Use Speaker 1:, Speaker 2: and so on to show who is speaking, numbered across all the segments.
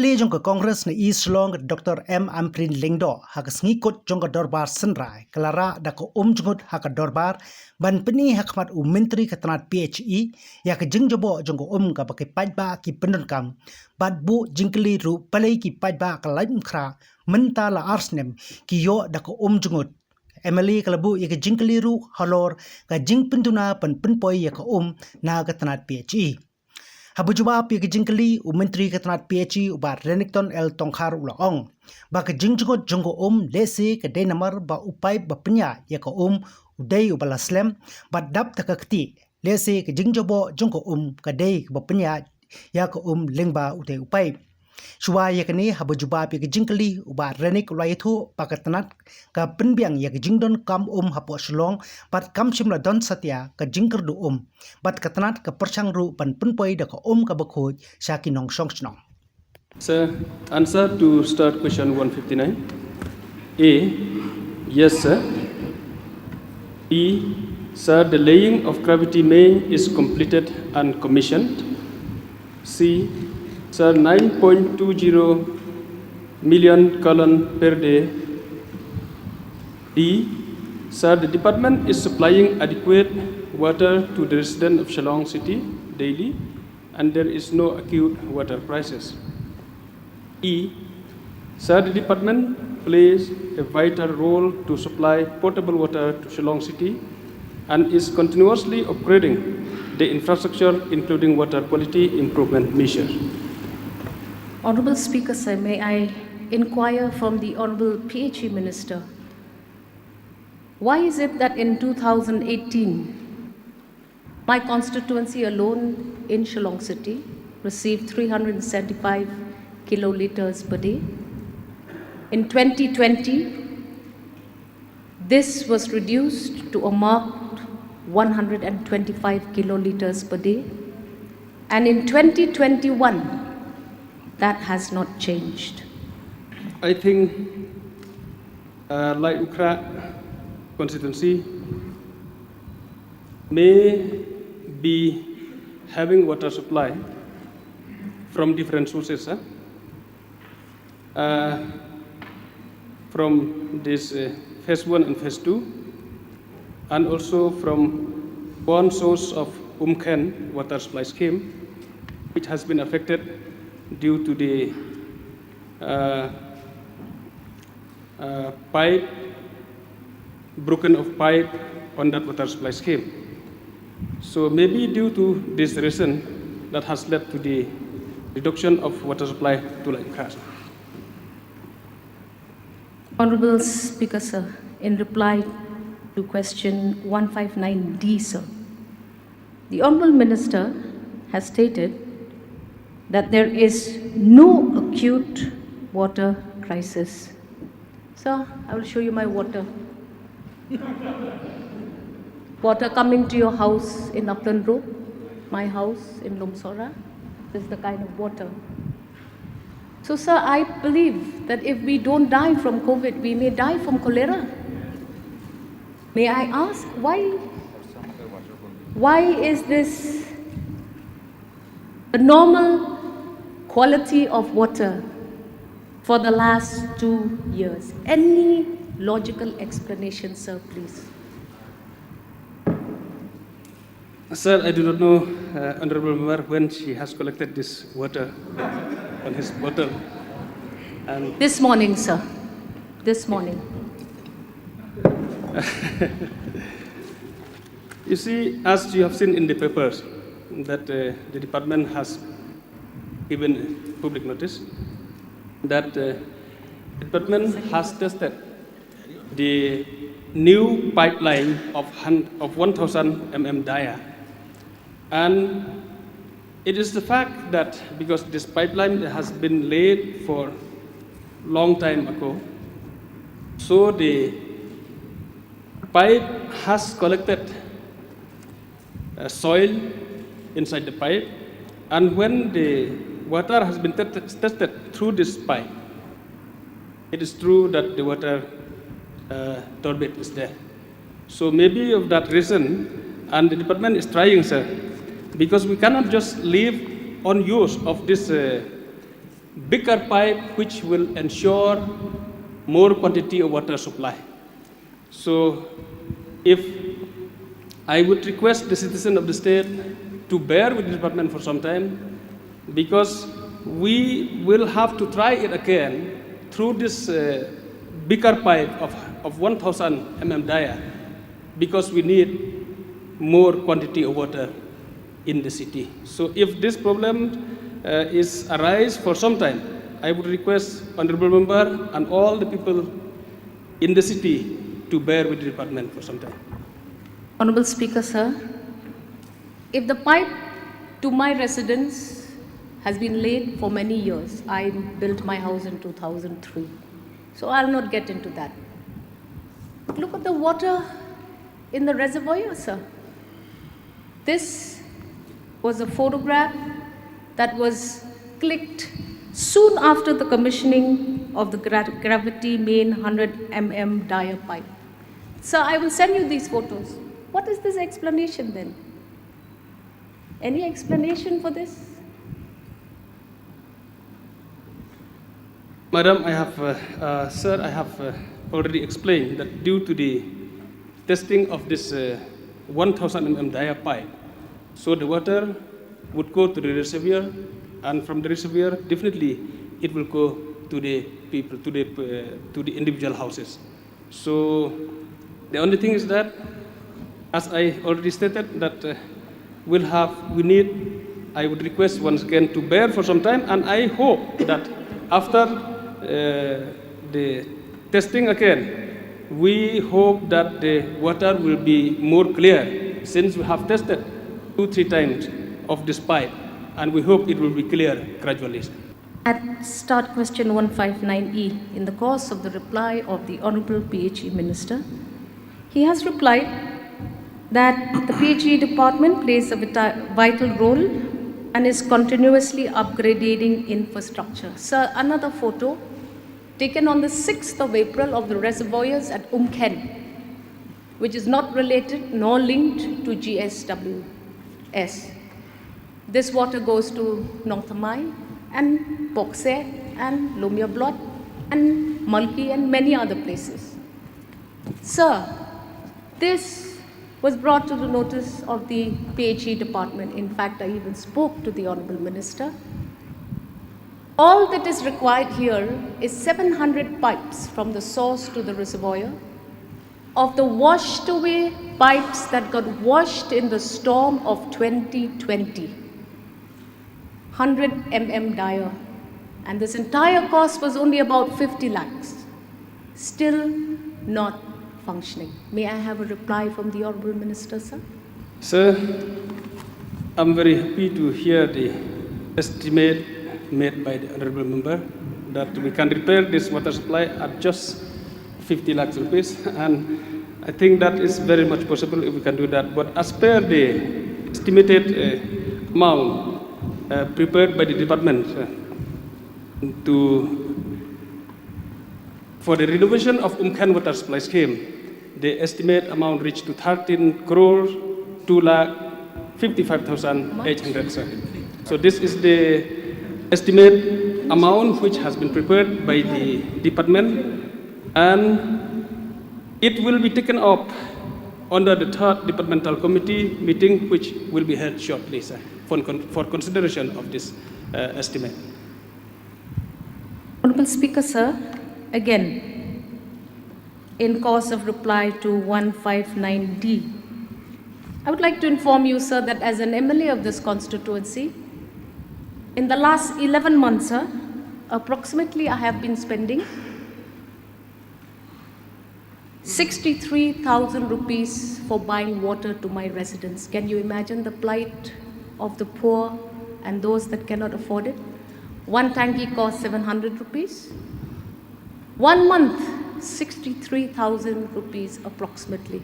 Speaker 1: Emily jong Congress na East Shillong Dr. M. Ampareen Lingdo hak ngikut jong Dorbar senrai kelara dako Jngut hak Dorbar ban Pyni hakmat Menteri Ketenat PHE ya ke jengjobo jong ka pakai pajba ki pendonkam bad bu jingkeli ru palai ki pajba ka lain kra menta la arsnem ki yo dako Jngut Emily kalabu ya ke jingkeli ru halor ka jing penduna pan penpoi ya ke na Ketenat PHE Habu jawab ya kejengkeli Menteri Ketenat PHE ubar Renekton El Tongkhar ulaong. Ba kejengjengot jonggo lesi kedai namar ba upai ba penya ya ka udai ubala slem ba dap takakti lesi kejengjobo jonggo kedai ba penya ya ka lengba udai upai. Shua ya kini habu jawab ya kejengkeli ubar Renek ulayathu ba Ketenat ka penbiang ya kejengdon kam Hapoh Shillong bat kam shimla don satya kejengker du bat Ketenat ke persang ru pan penpoi da ka ka bakhoj syaki nong song snong.
Speaker 2: Sir, answer to start question 159. A. Yes, sir. B. Sir, the laying of gravity main is completed and commissioned. C. Sir, 9.20 million gallon per day. D. Sir, the department is supplying adequate water to the residents of Shillong city daily, and there is no acute water crisis. E. Sir, the department plays a vital role to supply potable water to Shillong city and is continuously upgrading the infrastructure, including water quality improvement measures.
Speaker 3: Honorable Speaker, sir, may I inquire from the Honorable PHE Minister, why is it that in 2018, my constituency alone in Shillong City received 375 kiloliters per day? In 2020, this was reduced to a marked 125 kiloliters per day. And in 2021, that has not changed.
Speaker 2: I think, like Ukra constituency, may be having water supply from different sources. From this phase 1 and phase 2, and also from one source of Umkhen water supply scheme, which has been affected due to the pipe, broken of pipe on that water supply scheme. So maybe due to this reason that has led to the reduction of water supply to Lake Khasi.
Speaker 3: Honorable Speaker, sir, in reply to question 159D, sir, the Honorable Minister has stated that there is no acute water crisis. Sir, I will show you my water. Water coming to your house in Upland Road, my house in Lumsora. This is the kind of water. So, sir, I believe that if we don't die from COVID, we may die from cholera. May I ask why is this a normal quality of water for the last 2 years? Any logical explanation, sir, please?
Speaker 2: Sir, I do not know, Honorable Member, when she has collected this water on his bottle. And
Speaker 3: this morning, sir. This morning.
Speaker 2: You see, as you have seen in the papers, that the department has given public notice that the department has tested the new pipeline of 1,000 mm dia. And it is the fact that because this pipeline has been laid for a long time ago, so the pipe has collected soil inside the pipe, and when the water has been tested through this pipe, it is true that the water turbid is there. So maybe of that reason, and the department is trying, sir, because we cannot just leave on use of this bigger pipe which will ensure more quantity of water supply. So if I would request the citizen of the state to bear with the department for some time, because we will have to try it again through this bigger pipe of 1,000 mm dia, because we need more quantity of water in the city. So if this problem is arise for some time, I would request honorable member and all the people in the city to bear with the department for some time.
Speaker 3: Honorable Speaker, sir, if the pipe to my residence has been laid for many years, I built my house in 2003, so I'll not get into that. But look at the water in the reservoir, sir. This was a photograph that was clicked soon after the commissioning of the gravity main 100 mm dia pipe. Sir, I will send you these photos. What is this explanation then? Any explanation for this?
Speaker 2: Madam, I have, sir, I have already explained that due to the testing of this 1,000 mm dia pipe, so the water would go to the reservoir, and from the reservoir, definitely it will go to the people, to the individual houses. So the only thing is that, as I already stated, that we need, I would request once again to bear for some time, and I hope that after the testing again, we hope that the water will be more clear, since we have tested 2-3 times of this pipe, and we hope it will be clear gradually.
Speaker 3: At start question 159E, in the course of the reply of the Honorable PHE Minister, he has replied that the PHE department plays a vital role and is continuously upgrading infrastructure. Sir, another photo taken on the 6th of April of the reservoirs at Umdih, which is not related nor linked to GSWS. This water goes to North Amai and Bokse and Lumia Blot and Malki and many other places. Sir, this was brought to the notice of the PHE department. In fact, I even spoke to the Honorable Minister. All that is required here is 700 pipes from the source to the reservoir. Of the washed away pipes that got washed in the storm of 2020, 100 mm dia, and this entire cost was only about 50 lakhs, still not functioning. May I have a reply from the Honorable Minister, sir?
Speaker 2: Sir, I'm very happy to hear the estimate made by the Honorable Member that we can repair this water supply at just 50 lakhs rupees, and I think that is very much possible if we can do that. But as per the estimated amount prepared by the department for the renovation of Umdih water supply scheme, the estimate amount reached to 13 crore 2,55,800. So this is the estimate amount which has been prepared by the department, and it will be taken up under the third departmental committee meeting, which will be held shortly, sir, for consideration of this estimate.
Speaker 3: Honorable Speaker, sir, again, in course of reply to 159D, I would like to inform you, sir, that as an MLA of this constituency, in the last 11 months, sir, approximately I have been spending 63,000 rupees for buying water to my residents. Can you imagine the plight of the poor and those that cannot afford it? One tanki costs 700 rupees. 1 month, 63,000 rupees approximately.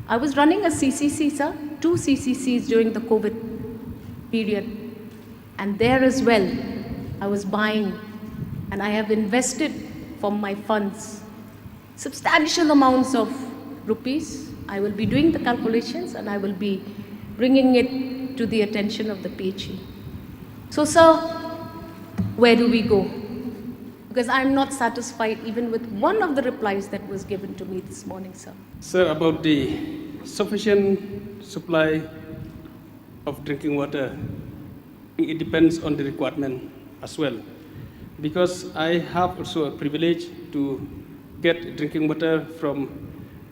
Speaker 3: I was running a CCC, sir, 2 CCCs during the COVID period. And there as well, I was buying, and I have invested from my funds substantial amounts of rupees. I will be doing the calculations and I will be bringing it to the attention of the PHE. So, sir, where do we go? Because I'm not satisfied even with one of the replies that was given to me this morning, sir.
Speaker 2: Sir, about the sufficient supply of drinking water, it depends on the requirement as well. Because I have also a privilege to get drinking water from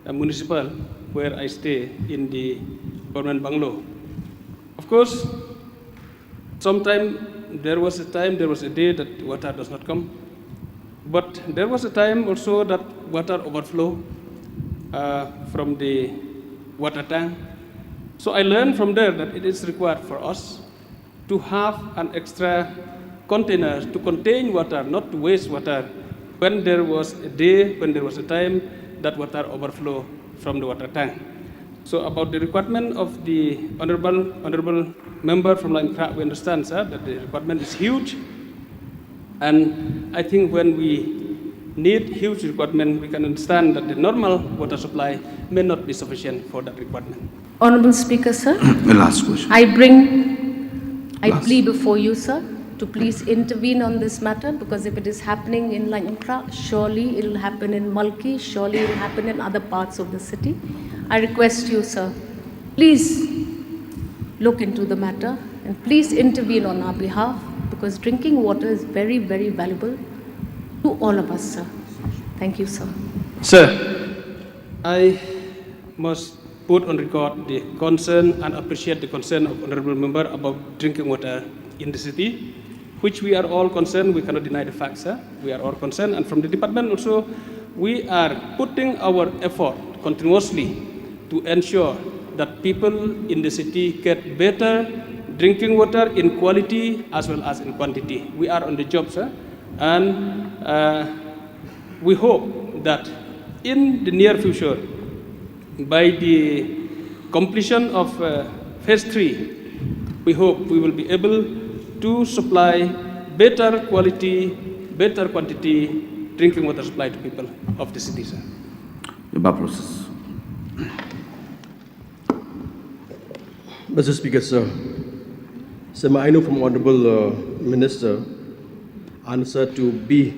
Speaker 2: a municipal where I stay in the government bungalow. Of course, there was a day that water does not come. But there was a time also that water overflow from the water tank. So I learned from there that it is required for us to have an extra container to contain water, not to waste water, when there was a time that water overflow from the water tank. So about the requirement of the honorable member from Line Kra, we understand, sir, that the requirement is huge. And I think when we need huge requirement, we can understand that the normal water supply may not be sufficient for that requirement.
Speaker 3: Honorable Speaker, sir.
Speaker 4: The last question.
Speaker 3: I plead before you, sir, to please intervene on this matter, because if it is happening in Lankra, surely it will happen in Malki, surely it will happen in other parts of the city. I request you, sir, please look into the matter and please intervene on our behalf, because drinking water is very, very valuable to all of us, sir. Thank you, sir.
Speaker 2: Sir, I must put on record the concern and appreciate the concern of honorable member about drinking water in the city, which we are all concerned. We cannot deny the fact, sir. We are all concerned, and from the department also, we are putting our effort continuously to ensure that people in the city get better drinking water in quality as well as in quantity. We are on the job, sir, and we hope that in the near future, by the completion of phase 3, we hope we will be able to supply better quality, better quantity drinking water supply to people of the city, sir.
Speaker 4: The bar process.
Speaker 5: Mr. Speaker, sir, I know from Honorable Minister answer to B,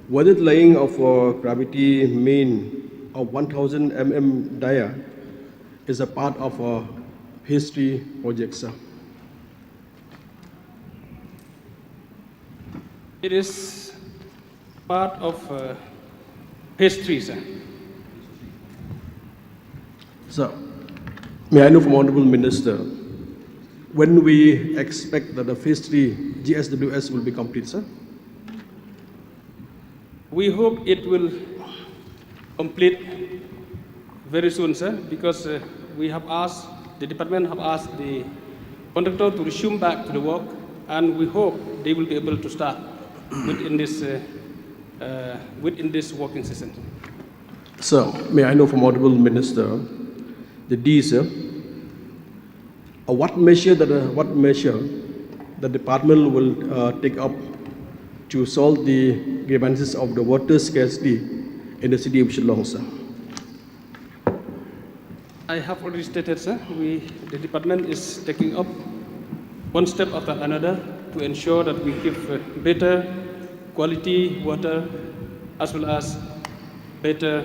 Speaker 5: whether the laying of gravity main of 1000 mm dia is a part of a history project, sir.
Speaker 2: It is part of history, sir.
Speaker 5: Sir, may I know from Honorable Minister, when we expect that the phase 3 GSWS will be complete, sir?
Speaker 2: We hope it will complete very soon, sir, because the department have asked the contractor to resume back to the work, and we hope they will be able to start within this working season.
Speaker 5: Sir, may I know from Honorable Minister, the D, sir, what measure the department will take up to solve the grievances of the water scarcity in the city of Shillong, sir?
Speaker 2: I have already stated, sir, the department is taking up one step after another to ensure that we give better quality water as well as better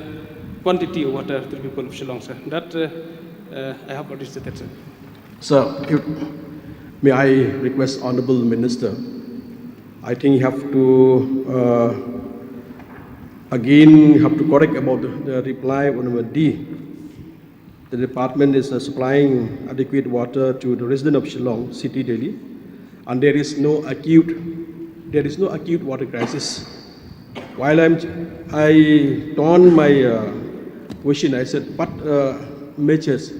Speaker 2: quantity of water to the people of Shillong, sir. That I have already stated, sir.
Speaker 5: Sir, may I request Honorable Minister, I think you have to again correct about the reply on number D. The department is supplying adequate water to the residents of Shillong city daily, and there is no acute water crisis. While I turned my question, I said, what measures?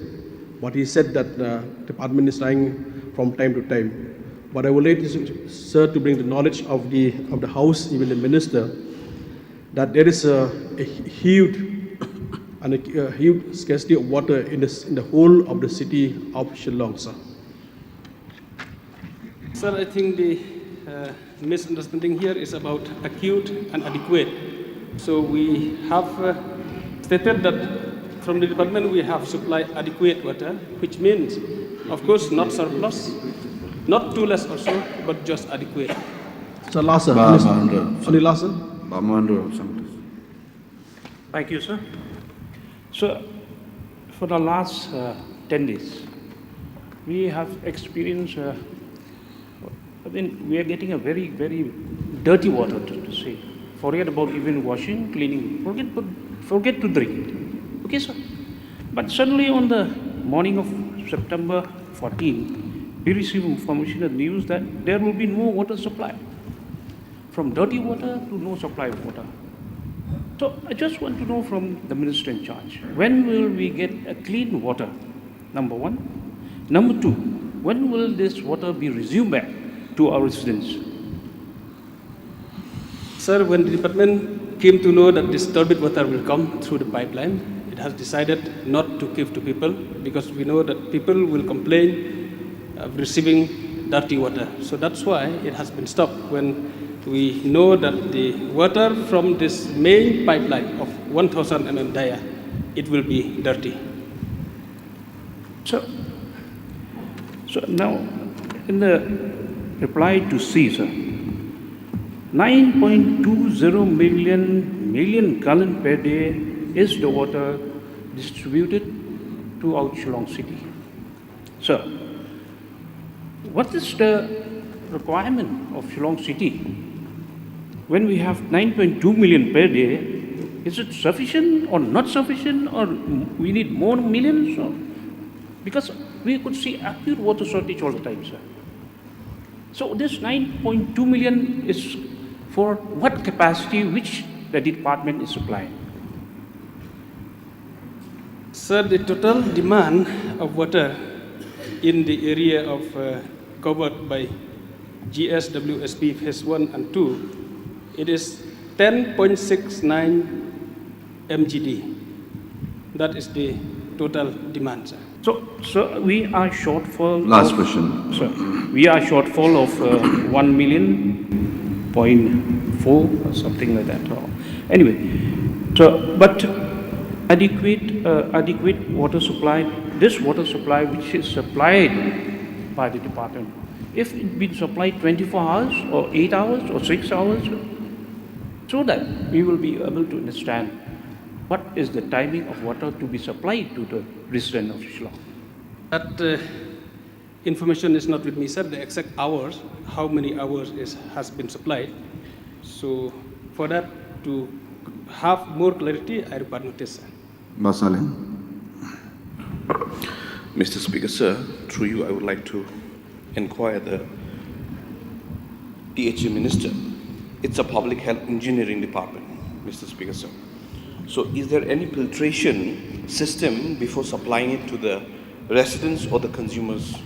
Speaker 5: But he said that the department is trying from time to time. But I would like sir to bring the knowledge of the House, even the Minister, that there is a huge scarcity of water in the whole of the city of Shillong, sir.
Speaker 2: Sir, I think the misunderstanding here is about acute and adequate. So we have stated that from the department we have supplied adequate water, which means, of course, not surplus, Not too less also, but just adequate.
Speaker 5: So last, sir. Only last, sir.
Speaker 6: Thank you, sir. So, for the last 10 days, we have experienced, we are getting a very, very dirty water, to say. Forget about even washing, cleaning, forget to drink. Okay, sir? But suddenly on the morning of September 14, we received information and news that there will be no water supply. From dirty water to no supply of water. So I just want to know from the minister in charge, when will we get a clean water? Number one. Number two, when will this water be resumed back to our residents?
Speaker 2: Sir, when the department came to know that this turbid water will come through the pipeline, it has decided not to give to people because we know that people will complain of receiving dirty water. So that's why it has been stopped when we know that the water from this main pipeline of 1000 mm dia, it will be dirty.
Speaker 6: So now, in the reply to C, sir, 9.20 million gallon per day is the water distributed throughout Shillong city. Sir, what is the requirement of Shillong city? When we have 9.2 million per day, is it sufficient or not sufficient, or we need more millions? Or? Because we could see acute water shortage all the time, sir. So this 9.2 million is for what capacity which the department is supplying?
Speaker 2: Sir, the total demand of water in the area of covered by GSWSP phase 1 and 2, it is 10.69 mgd. That is the total demand, sir.
Speaker 6: So we are shortfall.
Speaker 4: Last question.
Speaker 6: Sir, we are shortfall of 1.4 or something like that. Anyway, so but adequate water supply. This water supply, which is supplied by the department, if it been supplied 24 hours or 8 hours or 6 hours, so that we will be able to understand what is the timing of water to be supplied to the resident of Shillong.
Speaker 2: That information is not with me, sir. The exact hours, how many hours has been supplied. So for that to have more clarity, I require notice, sir.
Speaker 4: Basalim.
Speaker 7: Mr. Speaker, sir, through you, I would like to inquire the PHE Minister. It's a public health engineering department, Mr. Speaker, sir. So is there any filtration system before supplying it to the residents or the consumers?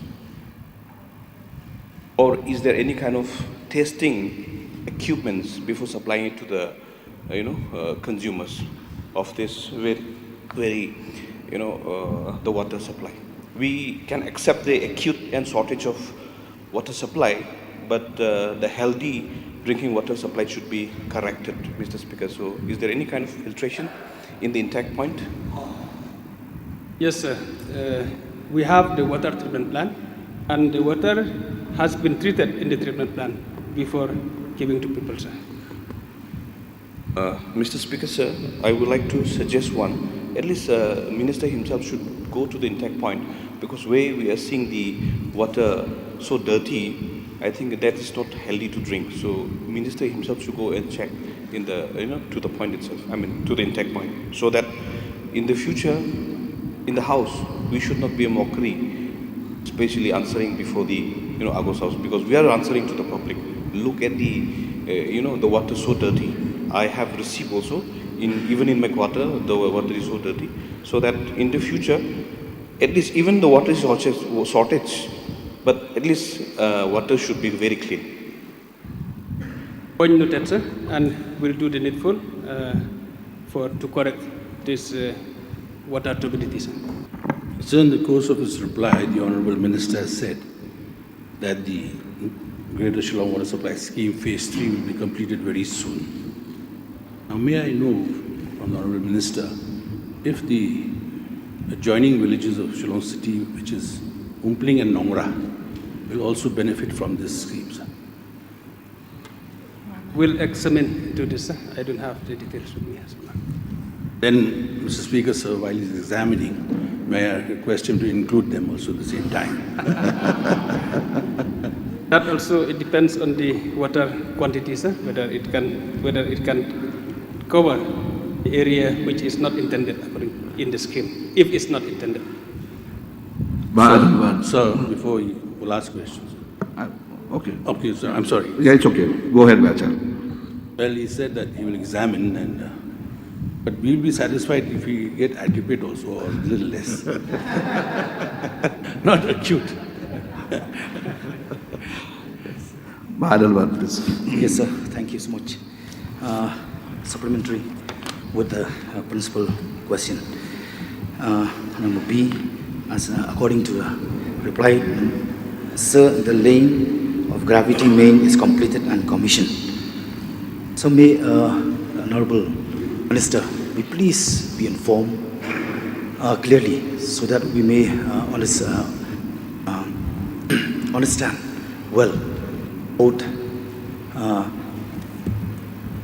Speaker 7: Or is there any kind of testing equipments before supplying it to the consumers of this very the water supply? We can accept the acute and shortage of water supply, but the healthy drinking water supply should be corrected, Mr. Speaker. So is there any kind of filtration in the intake point?
Speaker 2: Yes, sir. We have the water treatment plant, and the water has been treated in the treatment plant before giving to people, sir.
Speaker 7: Mr. Speaker, sir, I would like to suggest one. At least Minister himself should go to the intake point, because where we are seeing the water so dirty, I think that is not healthy to drink. So Minister himself should go and check in the to the point itself. I mean to the intake point, so that in the future, in the house, we should not be a mockery, especially answering before the Agos house, because we are answering to the public. Look at the the water so dirty. I have received also even in my quarter the water is so dirty. So that in the future, at least even the water is shortage, but at least water should be very clean.
Speaker 2: Point noted, sir, and we'll do the needful to correct this water turbidity, sir.
Speaker 8: So in the course of his reply, the Honourable Minister has said that the Greater Shillong Water Supply Scheme Phase 3 will be completed very soon. Now may I know from the Honourable Minister if the adjoining villages of Shillong City, which is Umdih and Nongra, will also benefit from this scheme, sir?
Speaker 2: We'll examine to this, sir. I don't have the details with me as well.
Speaker 8: Then, Mr. Speaker, sir, while he's examining, may I request him to include them also at the same time?
Speaker 2: That also it depends on the water quantity, sir, whether it can cover the area which is not intended according in the scheme, if it's not intended.
Speaker 8: Sir, before you last question.
Speaker 4: Okay.
Speaker 8: Okay, sir, I'm sorry.
Speaker 4: Yeah, it's okay. Go ahead, Bachar.
Speaker 8: Well, he said that he will examine, and but we'll be satisfied if we get adequate also, or a little less. Not acute.
Speaker 4: Mahadalwan, please.
Speaker 9: Yes, sir. Thank you so much. Supplementary with the principal question. Number B, as according to the reply, sir, the lane of gravity main is completed and commissioned. So may Honorable Minister, we please be informed clearly so that we may understand well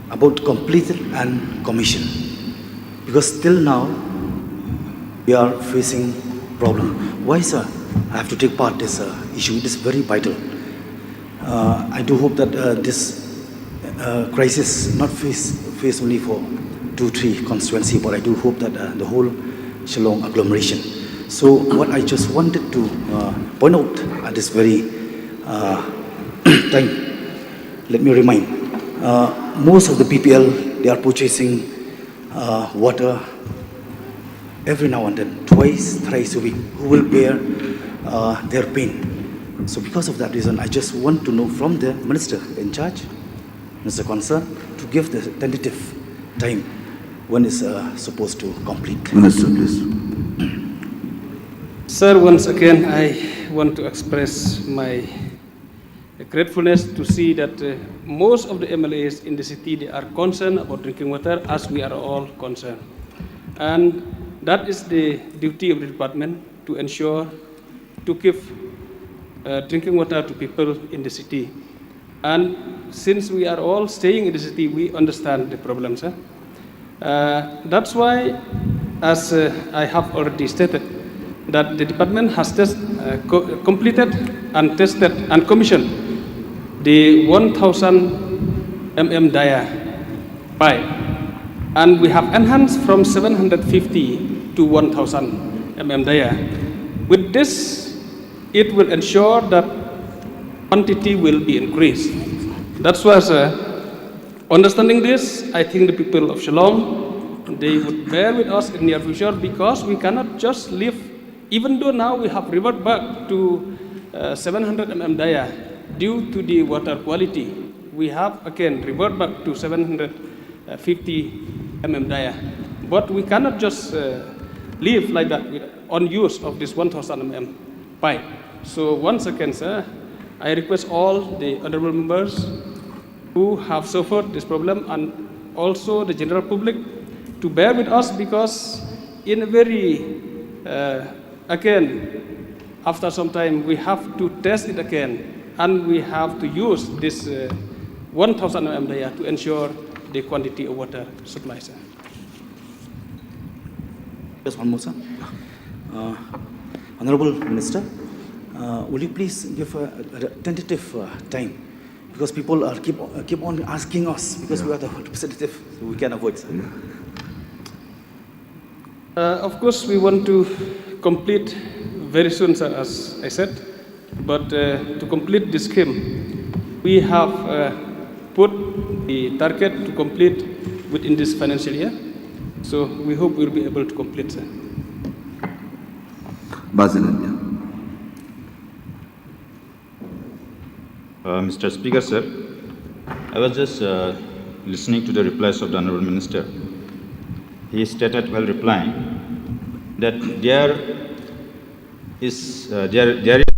Speaker 9: about completed and commissioned, because till now we are facing problem. Why, sir? I have to take part in this issue. It is very vital. I do hope that this crisis not face only for 2-3 constituency, but I do hope that the whole Shillong agglomeration. So what I just wanted to point out at this very time, let me remind, most of the PPL, they are purchasing water every now and then, twice, thrice a week. Who will bear their pain? So because of that reason, I just want to know from the minister in charge, Mr. Concern, to give the tentative time when it's supposed to complete.
Speaker 4: Minister, please.
Speaker 2: Sir, once again, I want to express my gratefulness to see that most of the MLAs in the city, they are concerned about drinking water, as we are all concerned. And that is the duty of the department, to ensure to give drinking water to people in the city. And since we are all staying in the city, we understand the problems. That's why, as I have already stated, that the department has completed and tested and commissioned the 1,000 mm dia pipe, and we have enhanced from 750 to 1,000 mm dia. With this, it will ensure that quantity will be increased. That's why, sir, understanding this, I think the people of Shillong, they would bear with us in the near future, because we cannot just live, even though now we have reverted back to 700 mm dia due to the water quality. We have again reverted back to 750 mm dia, but we cannot just live like that on use of this 1,000 mm pipe. So once again, sir, I request all the honorable members who have suffered this problem, and also the general public, to bear with us, because in a very again, after some time, we have to test it again, and we have to use this 1,000 mm dia to ensure the quantity of water supply, sir.
Speaker 9: Just one more, sir. Honorable Minister, will you please give a tentative time? Because people are keep on asking us, because we are the representative, so we can avoid, sir.
Speaker 2: Of course, we want to complete very soon, sir, as I said. But to complete this scheme, we have put the target to complete within this financial year. So we hope we'll be able to complete, sir.
Speaker 10: Mr. Speaker, sir, I was just listening to the replies of the Honorable Minister. He stated while replying that there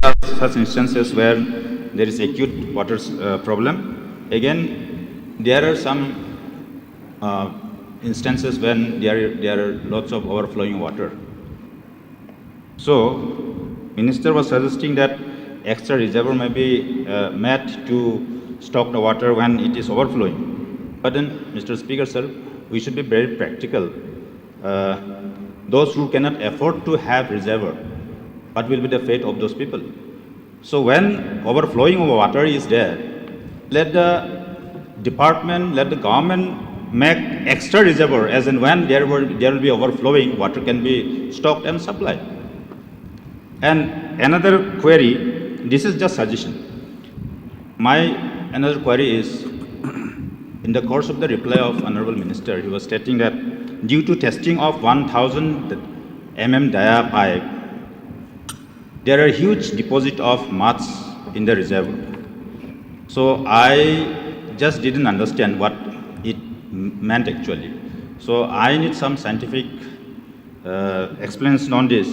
Speaker 10: are such instances where there is acute water problem. Again, there are some instances when there are lots of overflowing water. So, Minister was suggesting that extra reservoir may be made to stock the water when it is overflowing. But then, Mr. Speaker, sir, we should be very practical. Those who cannot afford to have reservoir, what will be the fate of those people? So when overflowing of water is there, let the department, let the government make extra reservoir, as in when there will be overflowing, water can be stocked and supplied. And another query, this is just suggestion. My another query is, in the course of the reply of Honorable Minister, he was stating that due to testing of 1000 mm dia pipe, there are huge deposit of muds in the reservoir. So I just didn't understand what it meant actually. So I need some scientific explanation on this.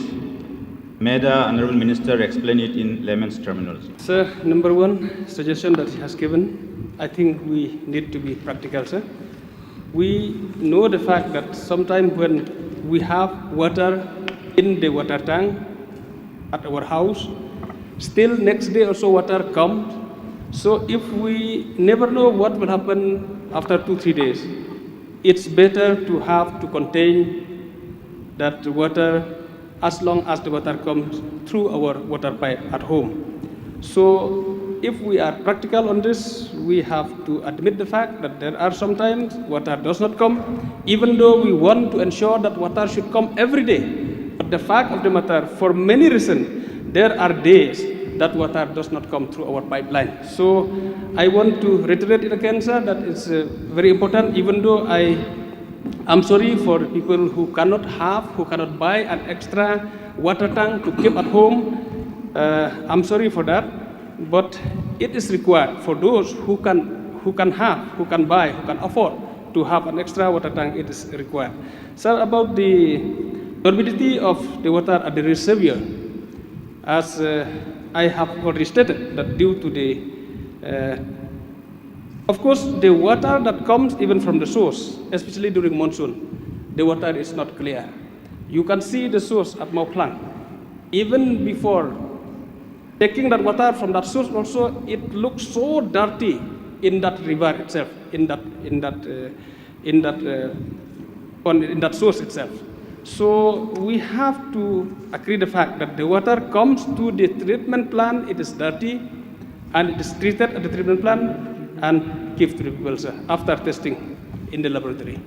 Speaker 10: May the Honorable Minister explain it in layman's terminology.
Speaker 2: Sir, number one suggestion that he has given, I think we need to be practical, sir. We know the fact that sometimes when we have water in the water tank at our house, still next day also water comes. So if we never know what will happen after 2-3 days, it's better to have to contain that water as long as the water comes through our water pipe at home. So if we are practical on this, we have to admit the fact that there are sometimes water does not come, even though we want to ensure that water should come every day. But the fact of the matter, for many reasons, there are days that water does not come through our pipeline. So I want to reiterate it again, sir, that it's very important, even though I'm sorry for people who cannot buy an extra water tank to keep at home. I'm sorry for that, but it is required for those who can buy, who can afford to have an extra water tank. It is required. Sir, about the turbidity of the water at the reservoir, as I have already stated, that due to the of course, the water that comes even from the source, especially during monsoon, the water is not clear. You can see the source at Mau Plant. Even before taking that water from that source also, it looks so dirty in that river itself, in that source itself. So we have to agree the fact that the water comes to the treatment plant, it is dirty, and it is treated at the treatment plant and give to the people, sir, after testing in the laboratory.